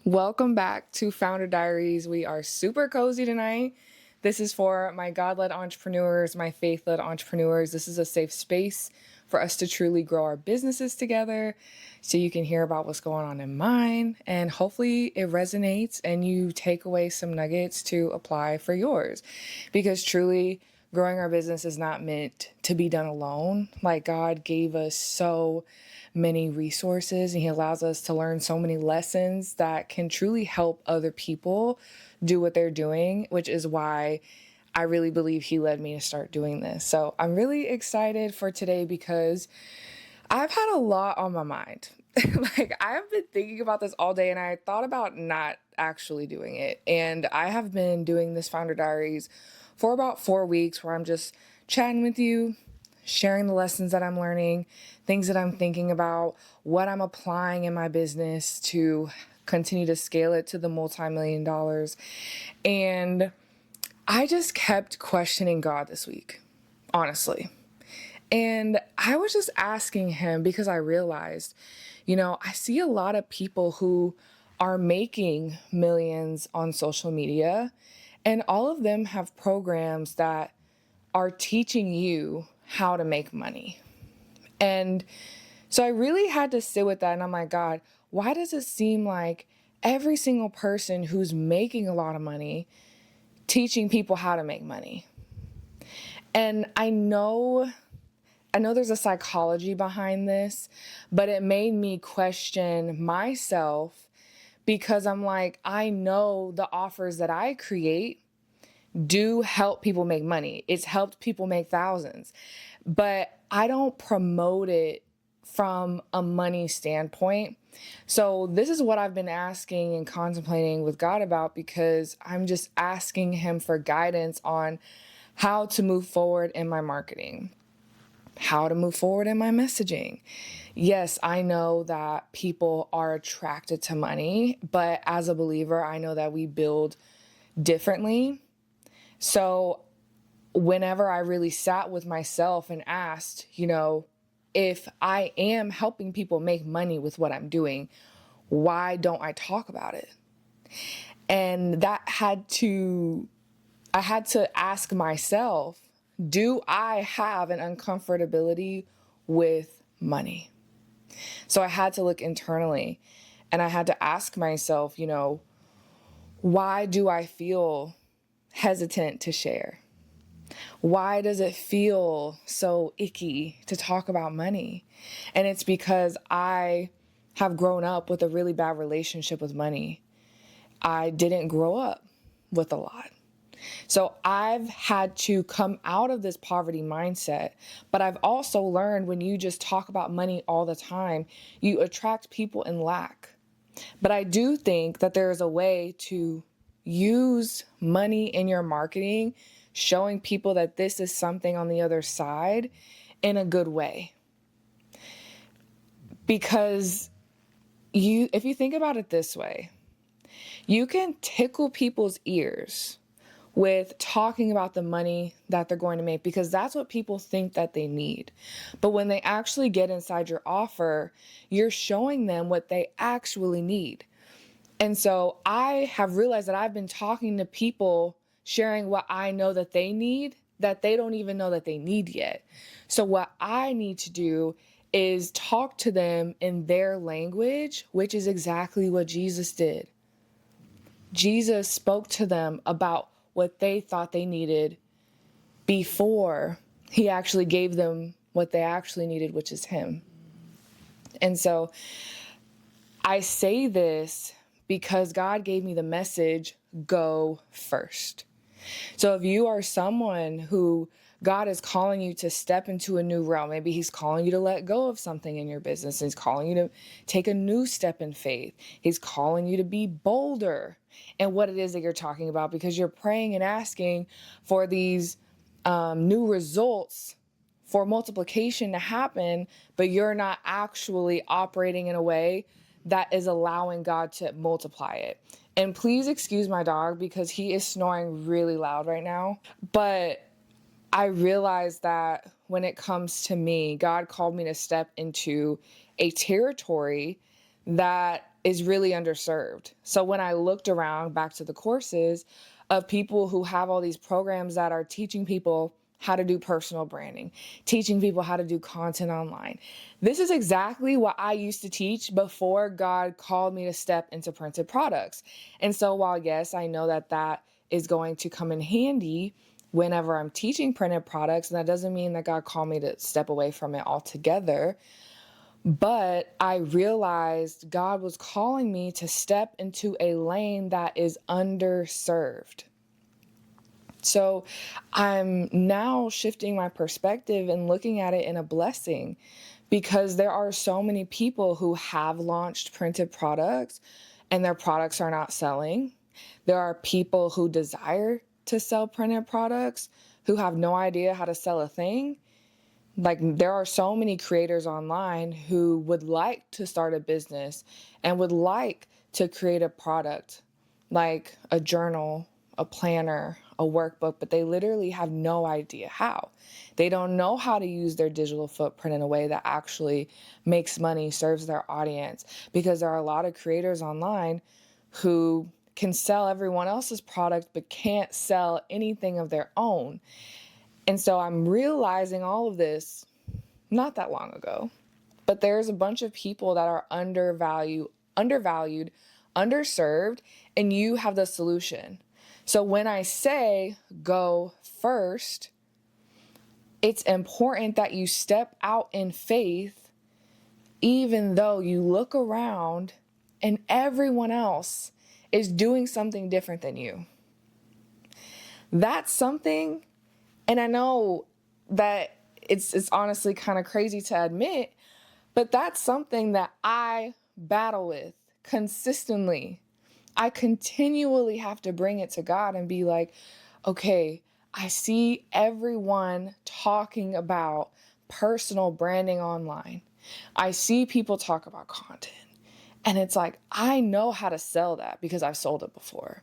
Welcome back to Founder Diaries. We are super cozy tonight. This is for my God-led entrepreneurs, my faith-led entrepreneurs. This is a safe space for us to truly grow our businesses together so you can hear about what's going on in mine, and hopefully it resonates and you take away some nuggets to apply for yours. Because truly, growing our business is not meant to be done alone. Like, God gave us so many resources and He allows us to learn so many lessons that can truly help other people do what they're doing, which is why I really believe He led me to start doing this. So I'm really excited for today because I've had a lot on my mind. Like, I've been thinking about this all day and I thought about not actually doing it. And I have been doing this Founder Diaries for about 4 weeks where I'm just chatting with you, sharing the lessons that I'm learning, things that I'm thinking about, what I'm applying in my business to continue to scale it to the multi-million dollars. And I just kept questioning God this week, honestly. And I was just asking Him because I realized, I see a lot of people who are making millions on social media, and all of them have programs that are teaching you how to make money. And so I really had to sit with that. And I'm like, God, why does it seem like every single person who's making a lot of money teaching people how to make money? And I know there's a psychology behind this, but it made me question myself because I'm like, I know the offers that I create do help people make money. It's helped people make thousands, but I don't promote it from a money standpoint. So this is what I've been asking and contemplating with God about, because I'm just asking Him for guidance on how to move forward in my marketing, how to move forward in my messaging. Yes, I know that people are attracted to money, but as a believer, I know that we build differently. So whenever I really sat with myself and asked, if I am helping people make money with what I'm doing, why don't I talk about it? And I had to ask myself, do I have an uncomfortability with money? So I had to look internally and I had to ask myself, why do I feel hesitant to share? Why does it feel so icky to talk about money? And it's because I have grown up with a really bad relationship with money. I didn't grow up with a lot. So I've had to come out of this poverty mindset, but I've also learned when you just talk about money all the time, you attract people in lack. But I do think that there is a way to use money in your marketing, showing people that this is something on the other side in a good way. Because if you think about it this way, you can tickle people's ears with talking about the money that they're going to make, because that's what people think that they need. But when they actually get inside your offer, you're showing them what they actually need. And so I have realized that I've been talking to people, sharing what I know that they need, that they don't even know that they need yet. So what I need to do is talk to them in their language, which is exactly what Jesus did. Jesus spoke to them about what they thought they needed before He actually gave them what they actually needed, which is Him. And so I say this because God gave me the message, go first. So if you are someone who God is calling you to step into a new realm, maybe He's calling you to let go of something in your business. He's calling you to take a new step in faith. He's calling you to be bolder in what it is that you're talking about, because you're praying and asking for these new results, for multiplication to happen, but you're not actually operating in a way that is allowing God to multiply it. And please excuse my dog because he is snoring really loud right now. But I realized that when it comes to me, God called me to step into a territory that is really underserved. So when I looked around back to the courses of people who have all these programs that are teaching people how to do personal branding, teaching people how to do content online. This is exactly what I used to teach before God called me to step into printed products. And so while, yes, I know that that is going to come in handy whenever I'm teaching printed products, and that doesn't mean that God called me to step away from it altogether. But I realized God was calling me to step into a lane that is underserved. So I'm now shifting my perspective and looking at it in a blessing, because there are so many people who have launched printed products and their products are not selling. There are people who desire to sell printed products who have no idea how to sell a thing. Like, there are so many creators online who would like to start a business and would like to create a product like a journal, a planner, a workbook, but they literally have no idea how. They don't know how to use their digital footprint in a way that actually makes money, serves their audience, because there are a lot of creators online who can sell everyone else's product but can't sell anything of their own. And so I'm realizing all of this not that long ago, but there's a bunch of people that are undervalued, underserved, and you have the solution. So when I say go first, it's important that you step out in faith, even though you look around and everyone else is doing something different than you. That's something. And I know that it's honestly kind of crazy to admit, but that's something that I battle with consistently. I continually have to bring it to God and be like, okay, I see everyone talking about personal branding online. I see people talk about content. And it's like, I know how to sell that because I've sold it before.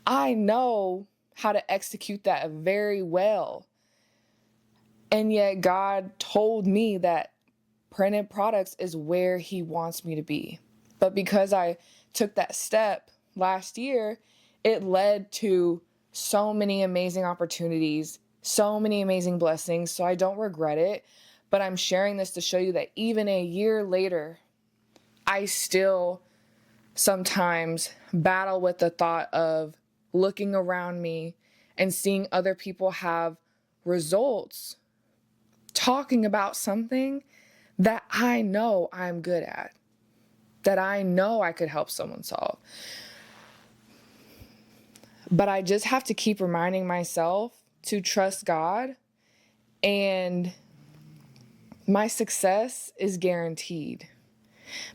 I know how to execute that very well. And yet God told me that printed products is where he wants me to be. But because I took that step last year, it led to so many amazing opportunities, so many amazing blessings. So I don't regret it. But I'm sharing this to show you that even a year later, I still sometimes battle with the thought of looking around me and seeing other people have results, talking about something that I know I'm good at, that I know I could help someone solve. But I just have to keep reminding myself to trust God, and my success is guaranteed.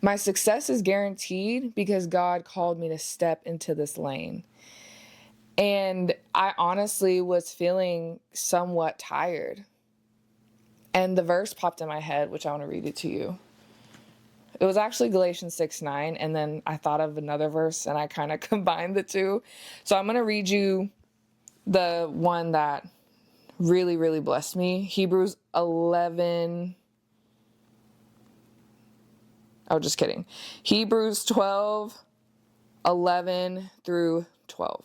My success is guaranteed because God called me to step into this lane. And I honestly was feeling somewhat tired. And the verse popped in my head, which I want to read it to you. It was actually Galatians 6:9, and then I thought of another verse and I kind of combined the two. So I'm going to read you the one that really, really blessed me. Hebrews 11. Oh, just kidding. Hebrews 12:11 through 12.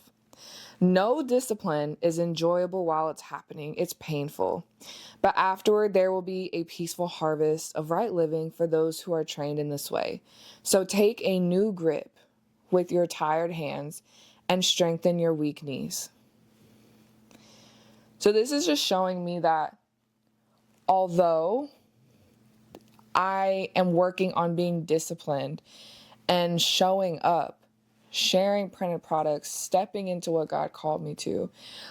No discipline is enjoyable while it's happening. It's painful. But afterward, there will be a peaceful harvest of right living for those who are trained in this way. So take a new grip with your tired hands and strengthen your weak knees. So this is just showing me that although I am working on being disciplined and showing up, sharing printed products, stepping into what God called me to,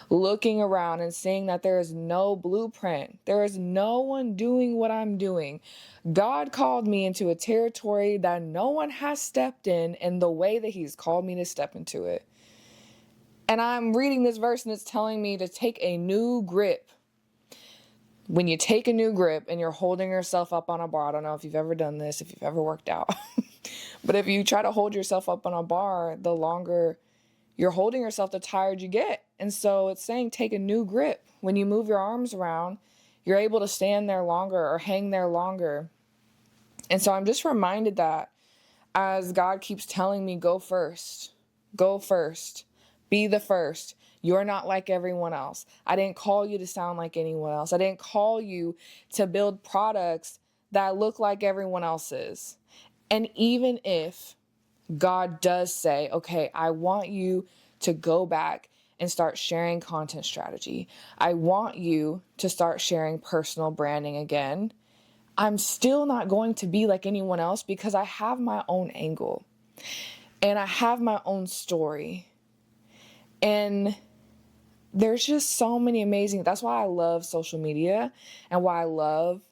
looking around and seeing that there is no blueprint. There is no one doing what I'm doing. God called me into a territory that no one has stepped in the way that he's called me to step into it. And I'm reading this verse and it's telling me to take a new grip. When you take a new grip and you're holding yourself up on a bar, I don't know if you've ever done this, if you've ever worked out, but if you try to hold yourself up on a bar, the longer you're holding yourself, the tired you get. And so it's saying take a new grip. When you move your arms around, you're able to stand there longer or hang there longer. And so I'm just reminded that as God keeps telling me, go first, be the first. You're not like everyone else. I didn't call you to sound like anyone else. I didn't call you to build products that look like everyone else's. And even if God does say, okay, I want you to go back and start sharing content strategy. I want you to start sharing personal branding again. I'm still not going to be like anyone else because I have my own angle and I have my own story. And there's just so many amazing, that's why I love social media and why I love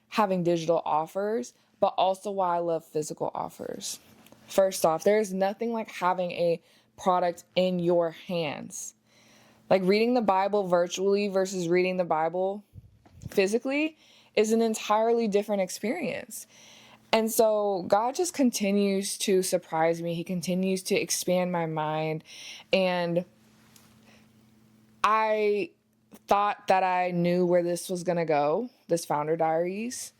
having digital offers, but also why I love physical offers. First off, there's nothing like having a product in your hands. Like reading the Bible virtually versus reading the Bible physically is an entirely different experience. And so God just continues to surprise me. He continues to expand my mind. And I thought that I knew where this was going to go, this Founder Diaries.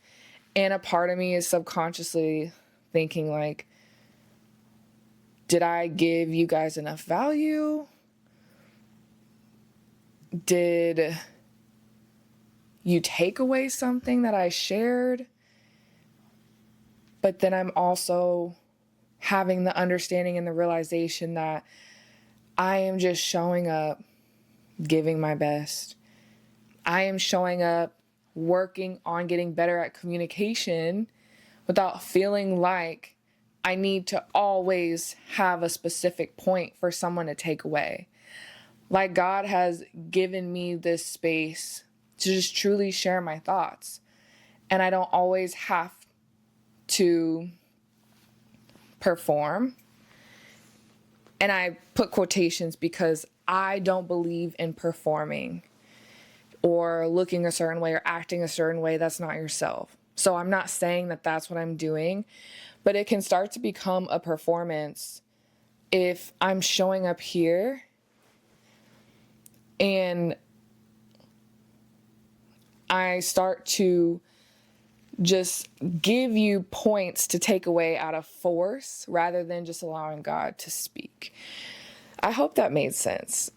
And a part of me is subconsciously thinking like, did I give you guys enough value? Did you take away something that I shared? But then I'm also having the understanding and the realization that I am just showing up, giving my best. I am showing up, working on getting better at communication without feeling like I need to always have a specific point for someone to take away. Like God has given me this space to just truly share my thoughts. And I don't always have to perform. And I put quotations because I don't believe in performing or looking a certain way or acting a certain way. That's not yourself. So I'm not saying that that's what I'm doing, but it can start to become a performance if I'm showing up here and I start to just give you points to take away out of force rather than just allowing God to speak. I hope that made sense.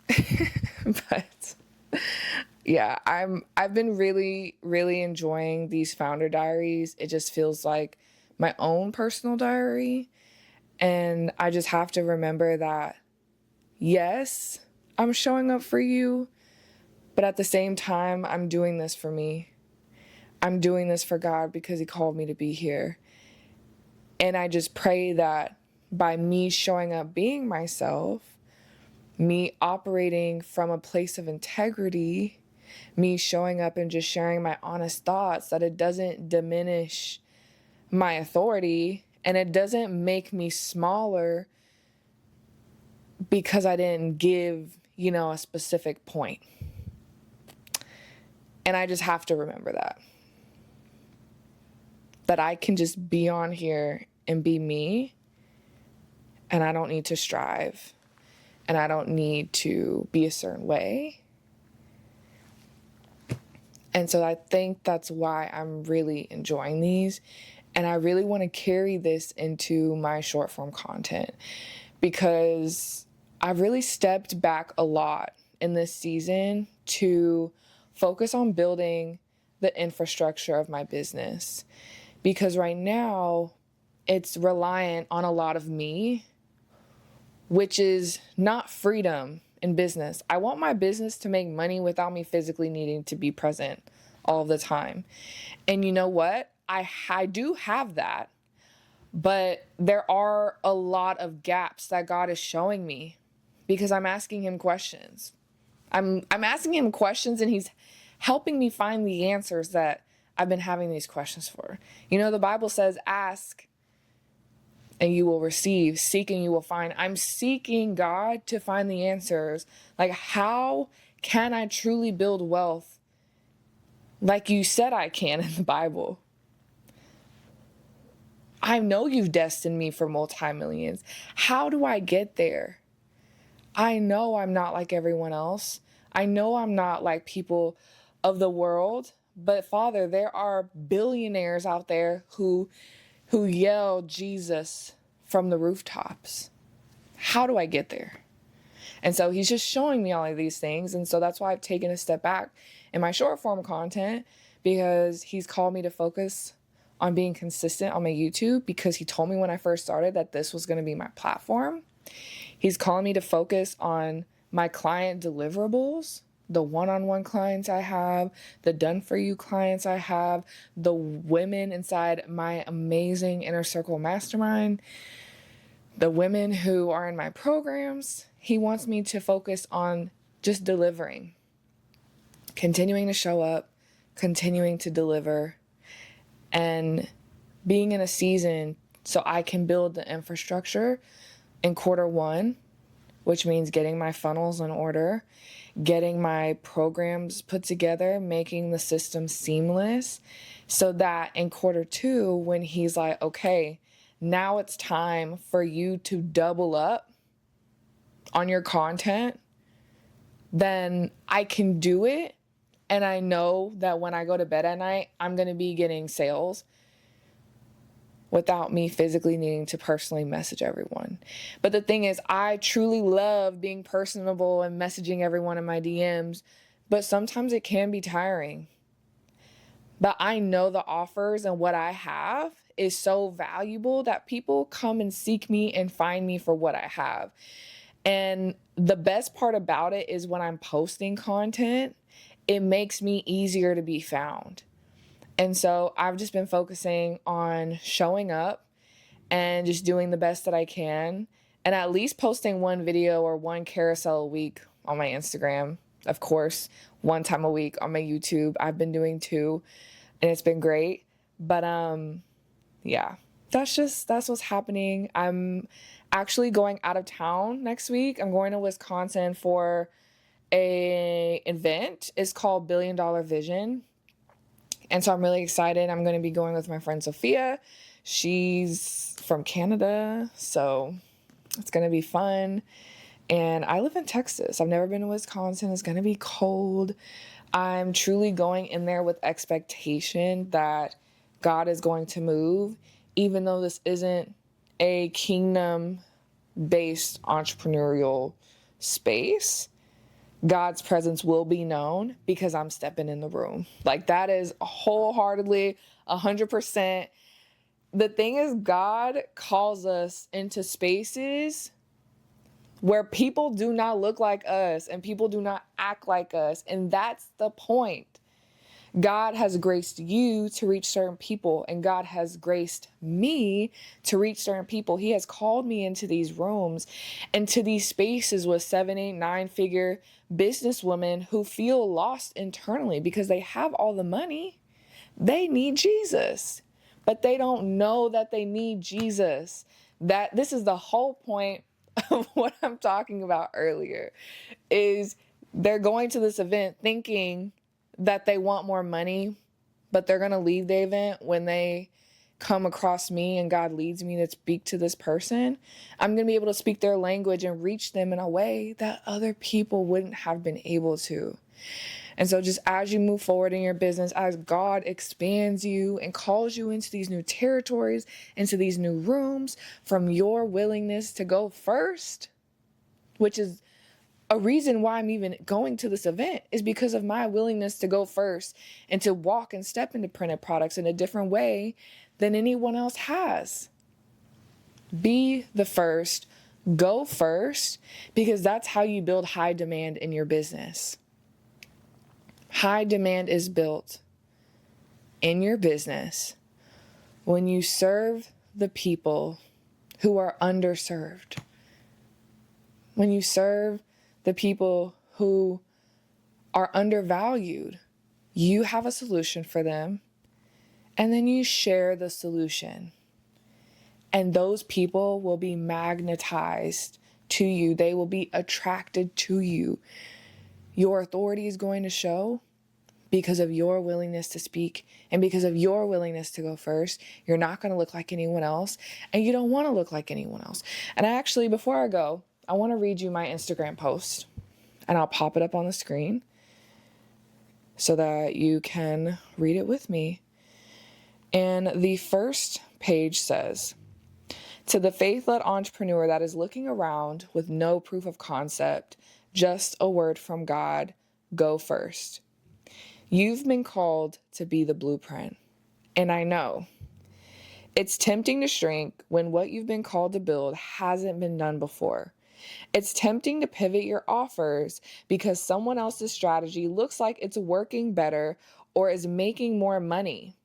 But yeah, I've been really, really enjoying these Founder Diaries. It just feels like my own personal diary. And I just have to remember that, yes, I'm showing up for you, but at the same time, I'm doing this for me. I'm doing this for God because He called me to be here. And I just pray that by me showing up being myself, me operating from a place of integrity, me showing up and just sharing my honest thoughts, that it doesn't diminish my authority and it doesn't make me smaller because I didn't give, a specific point. And I just have to remember that I can just be on here and be me, and I don't need to strive, and I don't need to be a certain way. And so I think that's why I'm really enjoying these, and I really want to carry this into my short form content because I've really stepped back a lot in this season to focus on building the infrastructure of my business. Because right now, it's reliant on a lot of me, which is not freedom in business. I want my business to make money without me physically needing to be present all the time. And you know what? I do have that, but there are a lot of gaps that God is showing me because I'm asking Him questions. I'm asking Him questions and He's helping me find the answers that I've been having these questions for. The Bible says, ask and you will receive, seek and you will find. I'm seeking God to find the answers. Like, how can I truly build wealth like you said I can in the Bible? I know you've destined me for multi-millions. How do I get there? I know I'm not like everyone else. I know I'm not like people of the world. But Father, there are billionaires out there who yell Jesus from the rooftops. How do I get there? And so he's just showing me all of these things. And so that's why I've taken a step back in my short form content, because he's called me to focus on being consistent on my YouTube, because he told me when I first started that this was going to be my platform. He's calling me to focus on my client deliverables, the one-on-one clients I have, the done-for-you clients I have, the women inside my amazing Inner Circle Mastermind, the women who are in my programs. He wants me to focus on just delivering, continuing to show up, continuing to deliver, and being in a season so I can build the infrastructure in Q1, which means getting my funnels in order, getting my programs put together, making the system seamless, so that in Q2, when he's like, okay, now it's time for you to double up on your content, then I can do it. And I know that when I go to bed at night, I'm going to be getting sales without me physically needing to personally message everyone. But the thing is, I truly love being personable and messaging everyone in my DMs, but sometimes it can be tiring. But I know the offers and what I have is so valuable that people come and seek me and find me for what I have. And the best part about it is when I'm posting content, it makes me easier to be found. And so I've just been focusing on showing up and just doing the best that I can, and at least posting one video or one carousel a week on my Instagram. Of course, one time a week on my YouTube. I've been doing 2, and it's been great. But yeah, that's what's happening. I'm actually going out of town next week. I'm going to Wisconsin for a event. It's called $1 Billion Vision. And so I'm really excited. I'm going to be going with my friend Sophia. She's from Canada, so it's going to be fun. And I live in Texas. I've never been to Wisconsin. It's going to be cold. I'm truly going in there with expectation that God is going to move, even though this isn't a kingdom-based entrepreneurial space. God's presence will be known because I'm stepping in the room. Like, that is wholeheartedly 100%. The thing is, God calls us into spaces where people do not look like us and people do not act like us. And that's the point. God has graced you to reach certain people, and God has graced me to reach certain people. He has called me into these rooms, into these spaces with 7, 8, 9-figure businesswomen who feel lost internally because they have all the money. They need Jesus, but they don't know that they need Jesus. That this is the whole point of what I'm talking about earlier, is they're going to this event thinking that they want more money, but they're going to leave the event when they come across me and God leads me to speak to this person. I'm going to be able to speak their language and reach them in a way that other people wouldn't have been able to. And so just as you move forward in your business, as God expands you and calls you into these new territories, into these new rooms, from your willingness to go first, which is a reason why I'm even going to this event, is because of my willingness to go first and to walk and step into printed products in a different way than anyone else has. Be the first, go first, because that's how you build high demand in your business. High demand is built in your business when you serve the people who are underserved. When you serve the people who are undervalued, you have a solution for them, and then you share the solution. And those people will be magnetized to you. They will be attracted to you. Your authority is going to show because of your willingness to speak and because of your willingness to go first. You're not going to look like anyone else, and you don't want to look like anyone else. And I actually, before I go, I want to read you my Instagram post, and I'll pop it up on the screen so that you can read it with me. And the first page says, To the faith-led entrepreneur that is looking around with no proof of concept, just a word from God, go first. You've been called to be the blueprint. And I know it's tempting to shrink when what you've been called to build hasn't been done before. It's tempting to pivot your offers because someone else's strategy looks like it's working better or is making more money,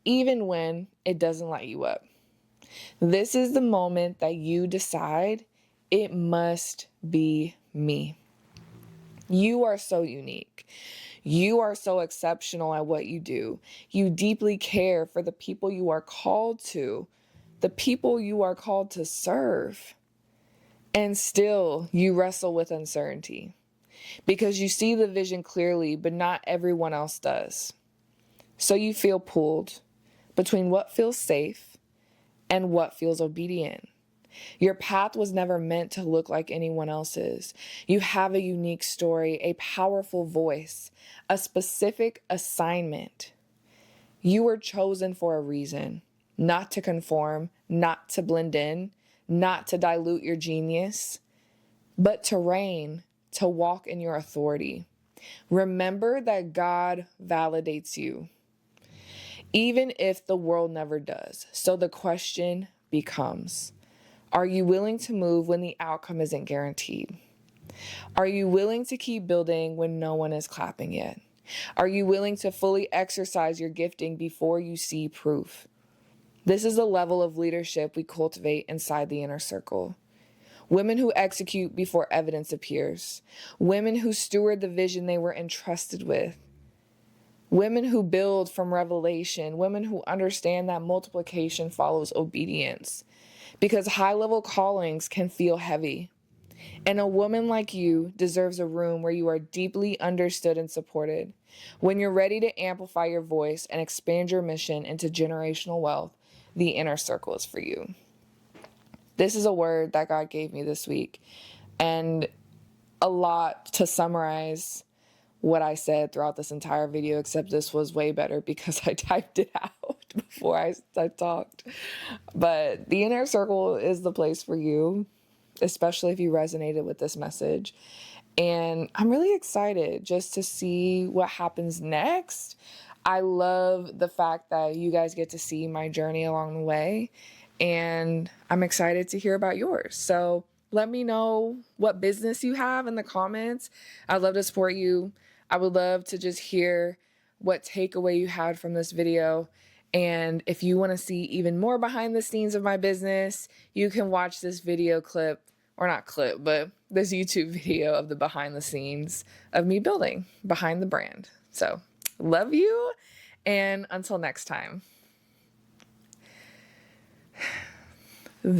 even when it doesn't light you up. This is the moment that you decide it must be me. You are so unique. You are so exceptional at what you do. You deeply care for the people you are called to, the people you are called to serve. And still, you wrestle with uncertainty because you see the vision clearly, but not everyone else does. So you feel pulled between what feels safe and what feels obedient. Your path was never meant to look like anyone else's. You have a unique story, a powerful voice, a specific assignment. You were chosen for a reason, not to conform, not to blend in, not to dilute your genius, but to reign, to walk in your authority. Remember that God validates you, even if the world never does. So the question becomes, are you willing to move when the outcome isn't guaranteed? Are you willing to keep building when no one is clapping yet? Are you willing to fully exercise your gifting before you see proof? This is the level of leadership we cultivate inside the inner circle. Women who execute before evidence appears. Women who steward the vision they were entrusted with. Women who build from revelation. Women who understand that multiplication follows obedience. Because high-level callings can feel heavy. And a woman like you deserves a room where you are deeply understood and supported. When you're ready to amplify your voice and expand your mission into generational wealth, the inner circle is for you. This is a word that God gave me this week, and a lot to summarize what I said throughout this entire video, except this was way better because I typed it out before I talked. But the inner circle is the place for you, especially if you resonated with this message. And I'm really excited just to see what happens next. I love the fact that you guys get to see my journey along the way, and I'm excited to hear about yours. So let me know what business you have in the comments. I'd love to support you. I would love to just hear what takeaway you had from this video. And if you want to see even more behind the scenes of my business, you can watch this video clip, or not clip, but this YouTube video of the behind the scenes of me building behind the brand. So love you, and until next time.